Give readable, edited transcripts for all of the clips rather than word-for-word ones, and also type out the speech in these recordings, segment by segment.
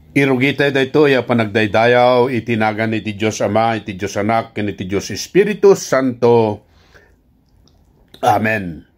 Irugitay daytoy a panagdaydayaw itinagan iti Dios Ama, iti Dios Anak, ken iti Dios Espiritu Santo. Amen.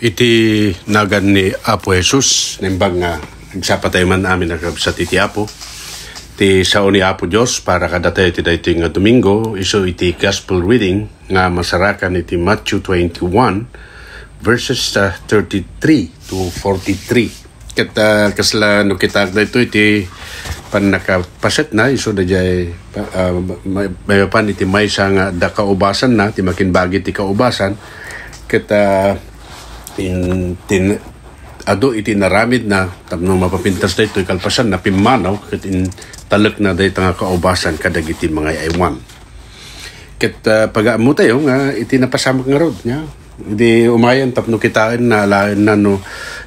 Iti nagan ni Apo Jesus, nimbang nga nagsapatay man amin nagkabsat iti Apo. Ti sao ni Apo Dios para kadatay iti daytoy nga Domingo, iso iti Gospel reading nga masarakan iti Matthew 21 verses 33 to 43. Ket kasla no kita dayto iti pan nakapaset na iso dayay may pan iti maysa nga da kaubasan na ti makinbagi ti kaubasan ket ado iti naramid na tapno mapapintas dayto kalpasan na pimmanaw ket in talek na dayto nga kaubasan kadagiti mga aywan ket pagaammo tayo nga iti napasamak nga road nya di umayan tapno kitain na lain na no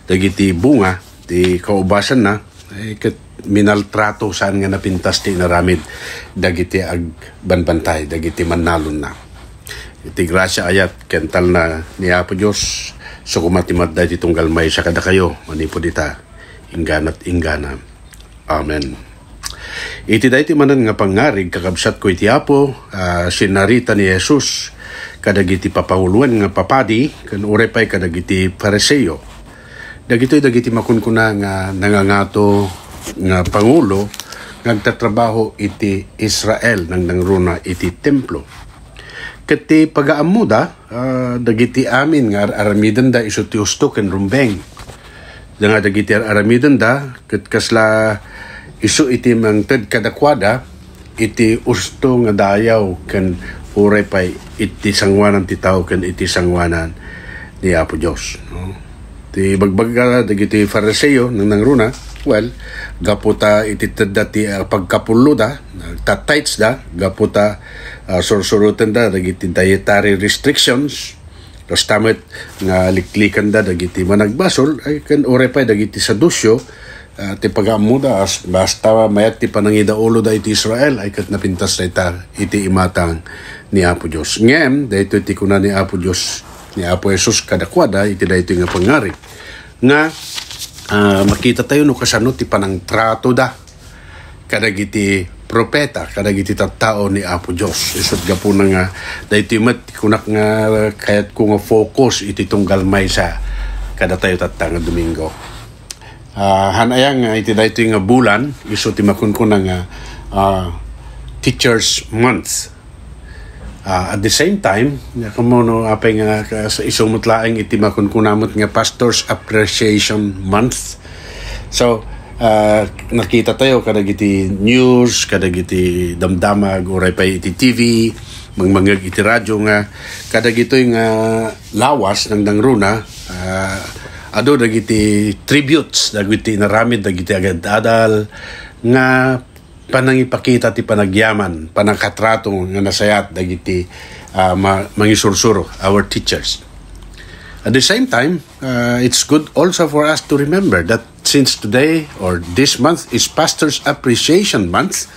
dagiti bunga di kaubasan na ket minaltrato saan nga napintas ti naramid dagiti agbanbantay dagiti mannalon na iti grasya ayat kental na ni Apo Dios so kumatimat da iti tunggal may sa kada kayo manipo dita ingganat inggana. Amen. Iti dayti manan nga pangarig kakabsat ko iti Apo sinarita ni Jesus kadagiti papahuluan nga papadi ken urepay kadagiti Pariseo. Dagiti makunkuna nga nangangato nga pangulo nagtatrabaho iti Israel nang nangruna iti templo. Ket pagaamuda dagiti amin nga aramiden da isu ti usto ken rumbeng. Nga dagiti aramiden da ket kasla isu iti mangted kadakwada iti usto nga dayaw ken uray pay iti sangwanan ti tao ken iti sangwanan ni Apo Dios, no? Ti bagbagga dagiti Fariseo nang nangruna well gaputa iti tedda ti pagkapullo da tatites da gaputa sursurutan da dagiti dietary restrictions tos tamet nga liklikan da dagiti managbasol ay ken ore pa dagiti sadusyo ti pagaammo da basta mayat ti panangidaulo da iti Israel ay ket napintas da iti imatang ni Apo Dios ngem daytoy ti kuna ni Apo Dios ni Apo Jesus kadakwada iti daytoy nga pangarig nga makita tayo no kasano ti panangtrato da kadagiti propeta kadagiti tattao ni Apo Dios isut gapo na nga daytoy met kunak nga kayat ko nga focus iti tunggal maysa kada tayo tatta nga Domingo. Hanayang iti daytoy nga bulan isu ti makunkuna nga Teachers Month. At the same time, kamono apay nga sa isumutlaeng iti makunkunamot nga Pastors Appreciation Month. So, nakita tayo kadagiti news, kadagiti damdamag, uray pa iti TV, mangmangag iti radyo nga, kadagitoy nga lawas ng nangruna, ado dagiti tributes, dagiti naramid, dagiti agad-adal, nga panangipakita ti panagyaman, panangkatrato nga nasayat dagiti mangisursuro, our teachers. At the same time, it's good also for us to remember that since today or this month is Pastors Appreciation Month,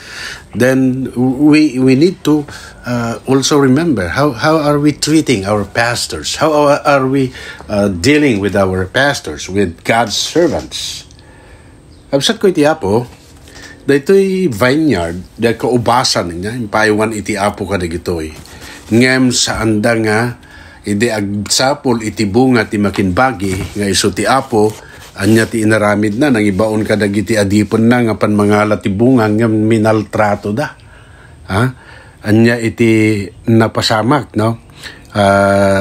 then we need to also remember how are we treating our pastors? How are we dealing with our pastors, with God's servants? Absat ko iti Apo, daytoy vineyard da kaubasan niya impaywan iti Apo kadagitoy ngem sa anda nga iti agsapol iti bunga ti makinbagi nga isu ti Apo anya ti inaramid na nang ibaon kadagiti adipon na nga pan mangala ti bunga ngem minaltrato da anya iti napasamak no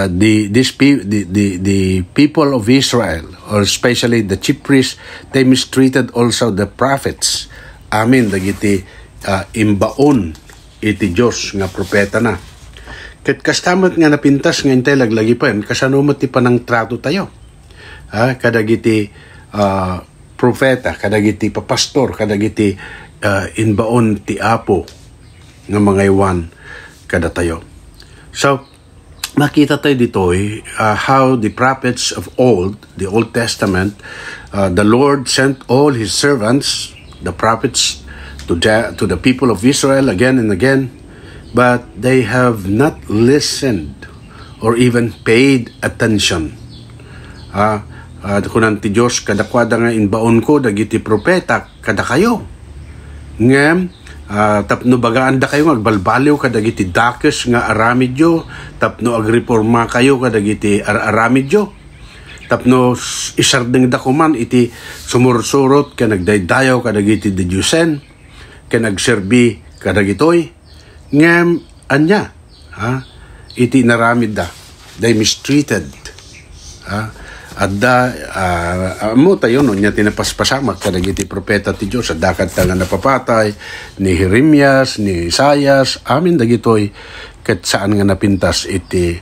the people of Israel or especially the chief priests they mistreated also the prophets. Amin dagiti imbaon iti Dios nga propeta na. Ket kastamat nga napintas nga intay laglagi pa kasano met ti panangtrato tayo. Kadagiti propeta, kadagiti papastor, kadagiti inbaon ti Apo nga mga iwan kada tayo. So makita tayo ditoy how the prophets of old, the Old Testament, the Lord sent all His servants, the prophets, to the people of Israel again and again, but they have not listened or even paid attention kunan ti Diyos kadakwada nga inbaon ko dagiti propeta kada kayo ngem tapno bagaan da kayo agbalbaliw kadagiti dakes nga aramidyo tapno agreforma kayo kadagiti aramidyo tapno isardeng dakuman iti sumursurot ka nagdaydayaw kadagiti Diyosen ka nagserbi kadagitoy ngem anya iti naramid da they mistreated adda mo tayo no nya tinapaspasamak kadagiti propeta ti Dios dakat nga napapatay ni Jeremias ni Isaias amin dagitoy ket saan nga napintas iti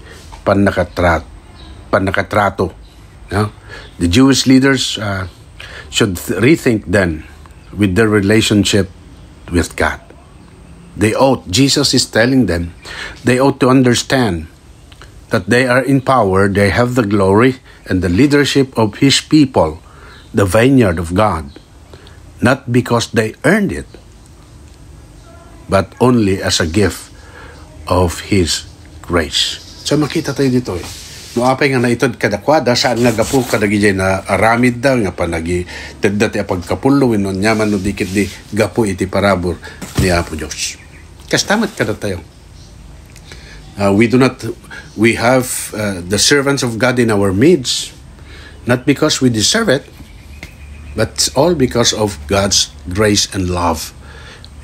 panakatrato no? The Jewish leaders should rethink then with their relationship with God. Jesus is telling them they ought to understand that they are in power, they have the glory and the leadership of His people, the vineyard of God, not because they earned it, but only as a gift of His grace. So makita tayo dito Muapay nga na itod kadakwada, saan nga gapu kadagijay na aramid da, nga panagi tedati apagkapulo, winon nyaman no dikit di gapu iti parabor ni Apo Diyos. Kastamat kada tayo. We have the servants of God in our midst, not because we deserve it, but it's all because of God's grace and love,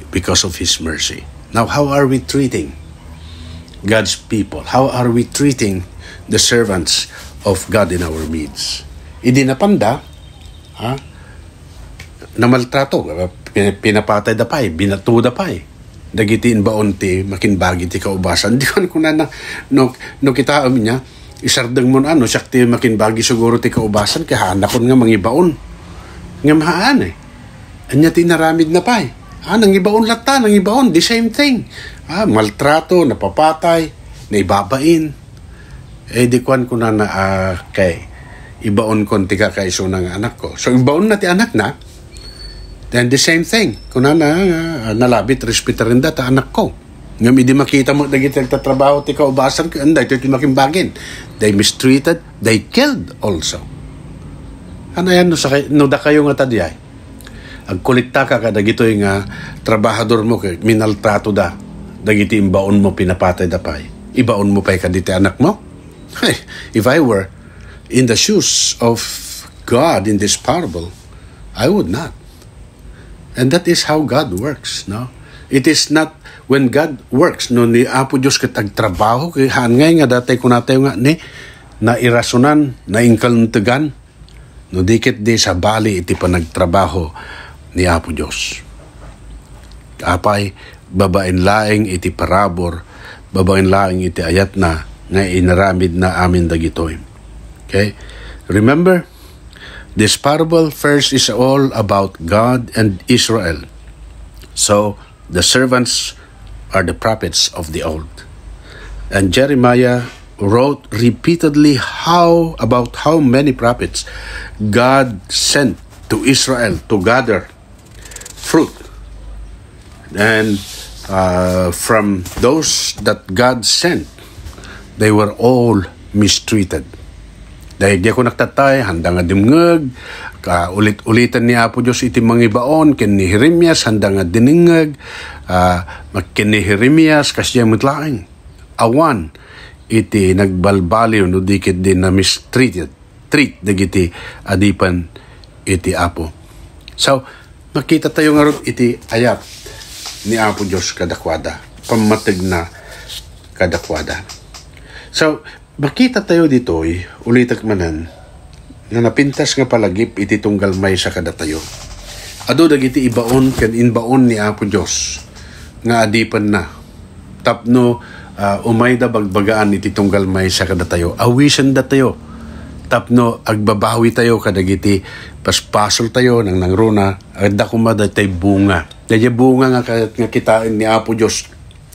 because of His mercy. Now, how are we treating God's people? How are we treating the servants of God in our midst? Idinapanda, namaltrato, pinapatay da pa'y, binatu da pa'y. Dagitiin baon ti makinbagi ti kaubasan. Di ko na no kita niya isardeng mo na siya ti makinbagi siguro ti kaubasan kaya hanakon nga mangibaon. Nga mahaan Anya ti naramid na pa'y. Nangibaon lata, nangibaon, the same thing. Maltrato, napapatay, naibabain. Di kuan ko na kay ibaon ko ti kakaiso ng anak ko. So ibaon na ti anak na. Then the same thing, kung nalabit, respetarin da ta anak ko. Ngam hindi makita mo dagiti nagtatrabaho ti kaubasan, anday ito makimbagin. They mistreated, they killed also. Ano yan, no da kayo nga tadiyay. Ang kulikta ka dagito yung trabahador mo, minaltrato da. Dagiti imbaon mo, pinapatay da pa'y. Ibaon mo pa'y kaditi anak mo? Hey, if I were in the shoes of God in this parable, I would not. And that is how God works, no? It is not when God works, no, ni Apo Diyos katagtrabaho, kaya hangay nga datay ko natin nga ni, na irasunan, na ingkaluntugan, no, dikit di sa bali iti panagtrabaho ni Apo Diyos. Apay, babain laing iti parabor, babain laing iti ayat na, nga inaramid na amin dagitoy. Okay? Remember, this parable first is all about God and Israel. So, the servants are the prophets of the old. And Jeremiah wrote repeatedly about how many prophets God sent to Israel to gather fruit. And from those that God sent, they were all mistreated. Dahil di ako nagtatay, handa nga dimngag, ulit-ulitan ni Apo Diyos iti mangibaon, ken ni Jeremias, handa nga diningag, ken ni Jeremias, kasya mutlaing. Awan, iti nagbalbaliw, no dikit din na mistreated, treat, dagiti adipan iti Apo. So, makita tayo nga ron iti ayat ni Apo Diyos kadakwada, pamatig na kadakwada. So, makita tayo dito, ulitak manan, na napintas nga palagip iti tunggal may sa kada tayo. Ado dagiti ibaon ken inbaon ni Apo Diyos nga adipan na. Tapno umay da bagbagaan iti tunggal may sa kada tayo. Awisan da tayo. Tapno agbabawi tayo kadagiti paspasol tayo nang nangruna adda kumada tay bunga. Daya bunga nga kitain ni Apo Diyos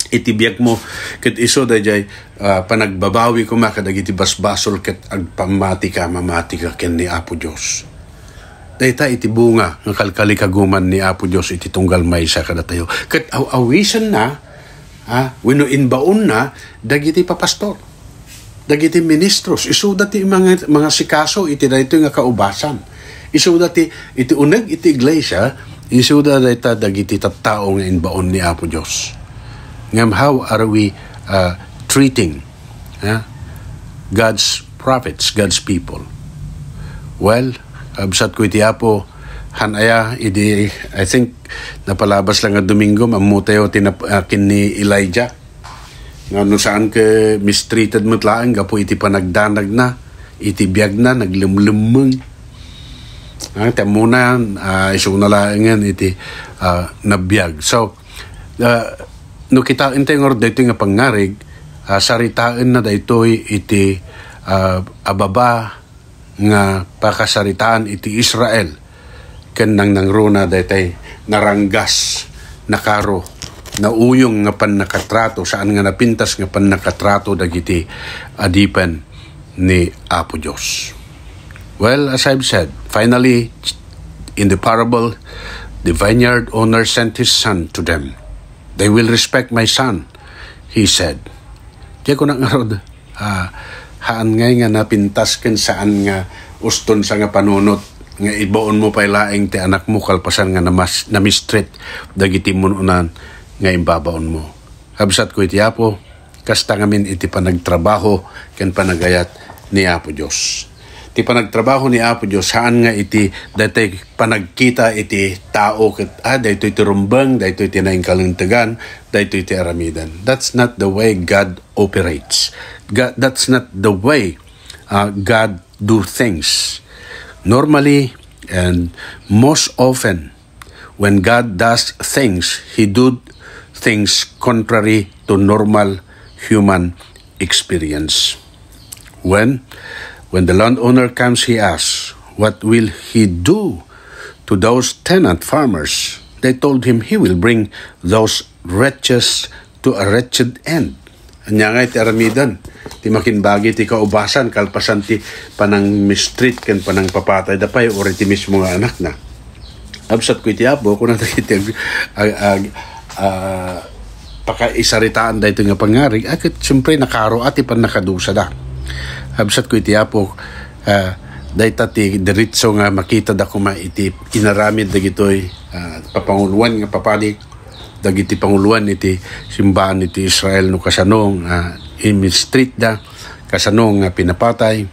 itibiyag mo ket iso dayjay panagbabawi ko makadagiti basbasol ket agpamati ka mamati ka ken ni Apo Dios. Dayta iti bunga nga kalkalikaguman ni Apo Dios iti tunggal maysa kada tayo. Ket awisan na wenno inbaon na dagiti papastor. dagiti ministros, isuda ti mga sikaso, iti dayto nga kaubasan. Isuda ti iti uneg iti iglesia, isuda dayta dagiti tattao nga inbaon ni Apo Dios. Ngam how are we treating God's prophets, God's people? Well, absat ko iti Apo hanaya idi, I think napalabas lang nga Domingo mamutayo tinakin ni Elijah nga no saan ka mistreated mutlaan gapo iti panagdanag na iti biyag na naglumlumeng temuna iso na lang iti nabiyag. So no kita intay ngor dito nga pangarig saritaan na daytoy iti ababa nga pakasaritaan iti Israel ken nang nangruna daytay naranggas nakaro na uyong nga panakatrato saan nga napintas nga panakatrato dagiti adipen ni Apo Dios. Well, as I've said, finally in the parable, the vineyard owner sent his son to them. They will respect my son, he said. Diya ko na nga rod, haan ngay nga napintas ken saan nga uston sa nga panunot nga ibaon mo pay laeng ti anak mo kalpasan nga namistreat dagiti mununan nga imbabaon mo. Habsat ko iti Apo, kasta ngamin iti panagtrabaho ken panagayat ni Apo Dios. Iti panagtrabaho ni Apo Dios saan nga iti daytoy panagkita iti tao ket daytoy ti rumbeng, daytoy ti naingkalintegan, daytoy ti aramidan. That's not the way God operates. That's not the way God do things. Normally and most often when God does things, He do things contrary to normal human experience. When the landowner comes, he asks, what will he do to those tenant farmers? They told him he will bring those wretches to a wretched end. Anya nga iti aramidan, ti makinbagi ti kaubasan, kalpasan ti panang mistreat ken panang papatay dapay or iti mismo nga anak na. Absat ko iti Apo, kung natakiti pakaisaritaan da ito nga pangarig, akit siyempre nakaro ati pan nakadusa da. Habsat ko iti Apo, dayta ti diritso nga makita da kuma iti inaramid dagitoy papanguluan nga papadi dagiti panguluan iti simbahan iti Israel no kasanong in-mistreat da, kasanong nga pinapatay,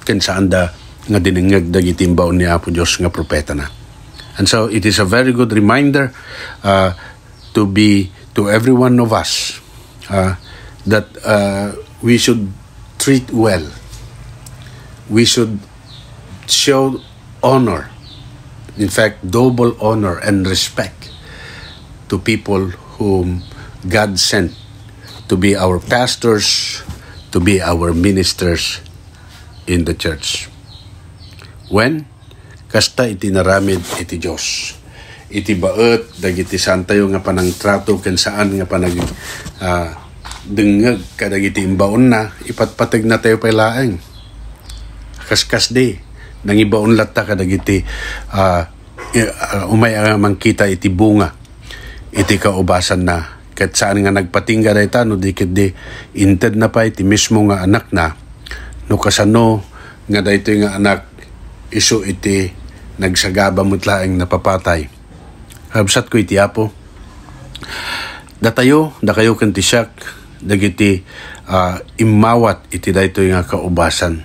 ken saan da nga dinengeg dagiti imbaon ni Apo Dios nga propeta na. And so it is a very good reminder to every one of us that we should treat well. We should show honor, in fact, double honor and respect to people whom God sent to be our pastors, to be our ministers in the church. When? Kasta iti naramid iti Diyos. Iti baet dagiti santayo nga panangtrato ken saan nga panag dengeg kadagiti imbaon na ipatpateg na tayo pay laeng. Kaskas di nang ibaon latta kadagiti umay mangkita iti bunga iti kaubasan na ket saan nga nagpatingga dayta no dikit di inted na pa iti mismo nga anak na no kasano nga daytoy nga anak isu iti nagsagaba mutlaeng napapatay. Habsat ko iti Apo, datayo da kayo ken ti siak dagiti imawat iti daytoy nga kaubasan.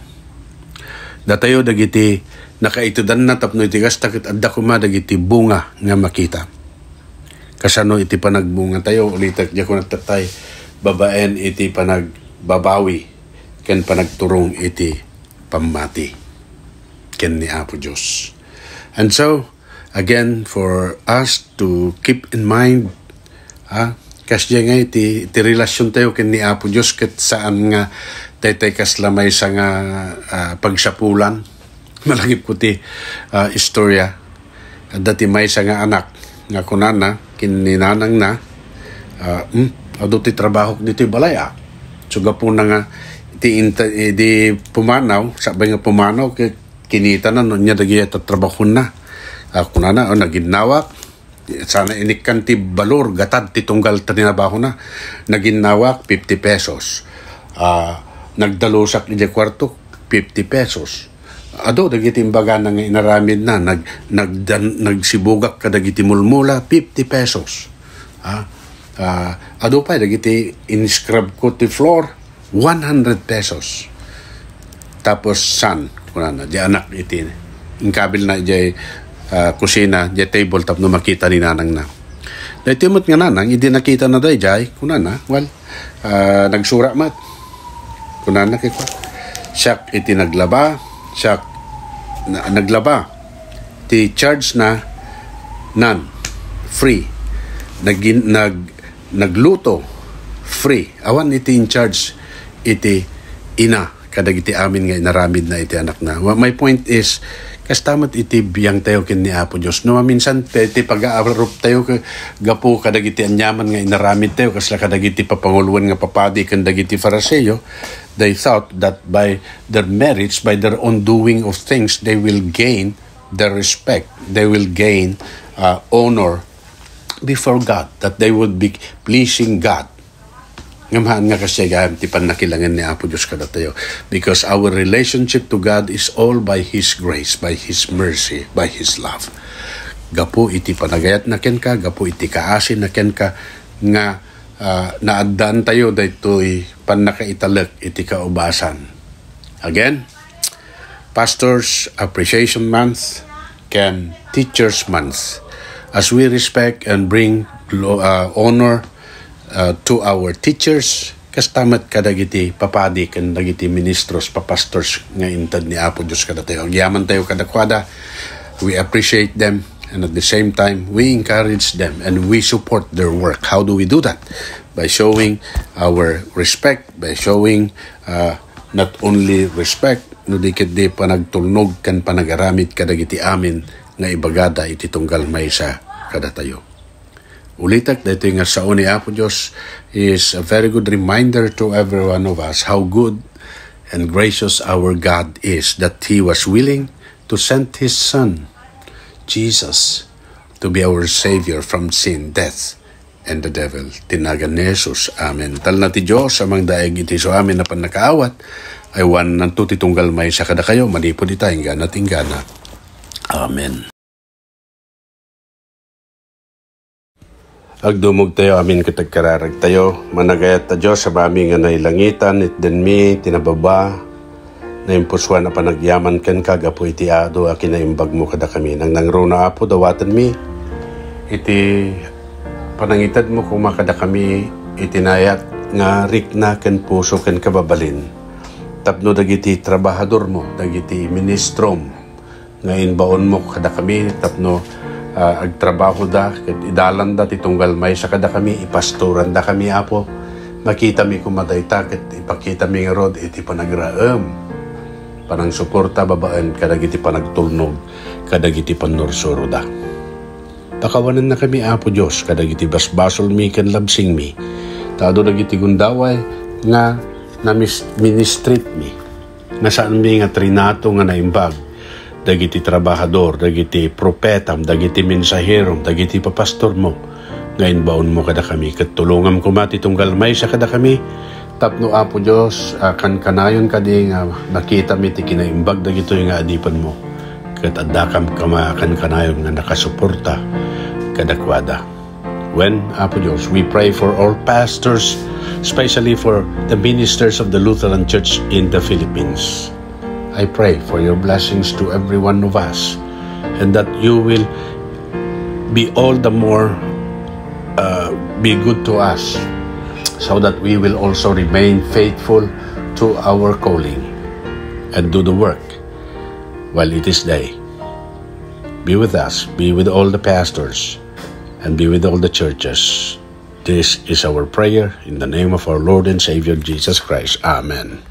Datayo dagiti nakaitudan na tapno iti kasta ket adda kuma dagiti bunga nga makita. Kasano iti panagbunga tayo ulitak di ako nagtatay babaen iti panagbabawi ken panagturong iti pamati ken ni Apo Dios. And so again, for us to keep in mind kasya nga iti relasyon tayo ken ni Apo Dios ket saan nga daytay kaslamay sa nga pagsapulan. Malagip ko ti istorya dati may sa nga anak nga kunana kininanang na ado ti trabaho dito balay suga po na nga di pumanaw sabay nga pumanaw kinita na no niya dagi at trabaho na kunana naginawak sana inikan ti balor gatad ti tunggal tinabaho na naginawak 50 pesos nagdalusak ni kwarto 50 pesos. Ado dagiti imbaga nga inaramid na nagsibugak ka dagiti mulmula 50 pesos. Ado pa dagiti in-scrub ko ti floor 100 pesos. Tapos san kunana di anak iti ingkabil na di kusina di table tapno makita ni nanang na. Dahil timot nga nanang, hindi nakita na dahi jay, kunana, nagsura mat. Kunana kay kwa. Siyak iti naglaba, naglaba. Ti charge na none, free. Nagluto, free. Awan iti in charge iti ina, kadag iti amin nga inaramid na iti anak na. My point is, kastamat iti biyang tayo kin ni Apo Diyos. No, minsan, iti pag-aarup tayo, gapo kadagiti anyaman nga inaramid tayo, kasla kadagiti papanguluan nga papadi, kadagiti Fariseo, they thought that by their merits, by their own doing of things, they will gain the respect, they will gain honor before God, that they would be pleasing God. Ngamahan nga kasi ti panakilangan ni Apo Diyos kada tayo. Because our relationship to God is all by His grace, by His mercy, by His love. Gapo iti panagayat na ken ka, gapo iti kaasin na ken ka, nga naaddan tayo daytoy panakaitalek iti kaubasan. Again, Pastors Appreciation Month can Teachers Month. As we respect and bring honor to our teachers, kastamat kadagiti papadi kan dagiti ministros, papastors nga intad ni Apo Diyos kada tayo. Agyaman tayo kadakwada, we appreciate them, and at the same time, we encourage them and we support their work. How do we do that? By showing our respect, by showing not only respect, no dikit di panagtulnog kan panagaramit kadagiti amin nga ibagada iti tunggal maysa kada tayo. Ulitak, dito nga sa ni Apo Diyos is a very good reminder to every one of us how good and gracious our God is, that He was willing to send His Son, Jesus, to be our Savior from sin, death, and the devil. Tinagan ni Jesus. Amen. Tal na ti Diyos, amang daig iti so amin na panakaawat, ay wan nanto titunggal may sa kada kayo, manipod itayong gana tinggana. Amen. Agdumog tayo, amin katagkararag tayo. Managayat ta Diyos sa bami nga nailangitan, itden mi, tinababa, na impuswa na panagyaman ken kagapo iti ado, akin na imbag mo kada kami. Nang nangro na Apo, dawatan mi, iti panangitad mo kung makada kami, itinayat nga rikna ken puso ken kababalin. Tapno dagiti trabahador mo, dagiti ministrom, nga inbaon mo kada kami, tapno agtrabaho da, idalan da, titunggal may sa kada kami, ipastoran da kami Apo, makita mi kumadayta, ipakita mi nga rod, iti panagraam, panang suporta babaan, kadagiti panagtulnog, kadagiti panursuro da. Pakawanan na kami Apo Diyos, kadagiti basbasol mi, kan labsing mi, tado dagiti gundaway, nga na ministrit mi, nga saan mi nga trinato nga naimbag, dagiti trabahador, dagiti propetam, dagiti mensaherom, dagiti papastor mo, ngayon baon mo kada kami, katulungan ko mati tunggal may sa kada kami, tapno Apo Diyos, kan kanayon kadi nga nakita mi ti kinaimbag dagito yung adipan mo, kat adakam kama kan kanayon nga nakasuporta kadakwada. When, Apo Diyos, we pray for all pastors, especially for the ministers of the Lutheran Church in the Philippines. I pray for your blessings to every one of us, and that you will be all the more be good to us, so that we will also remain faithful to our calling and do the work while it is day. Be with us, be with all the pastors, and be with all the churches. This is our prayer in the name of our Lord and Savior Jesus Christ. Amen.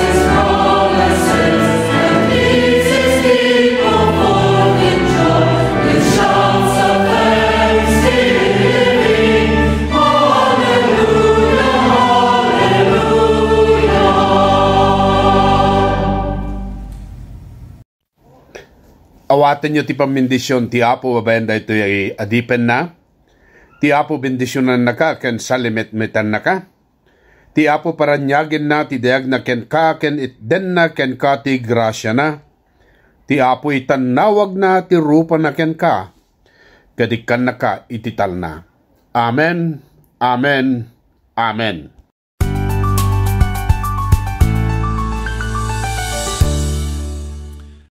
His promises and leads His people forth in Awaten nyo ti pamindisyon ti Apo babayan da ito ay adipen na. Ti Apo bendisyonan na ka ken salimet-metan na ka. Ti Apo paranyagin na ti dayag na ken ka ken itden na ken ka ti grasya na. Ti Apo itanawag na ti rupa na ken ka. Kadikan na ka itital na. Amen. Amen. Amen.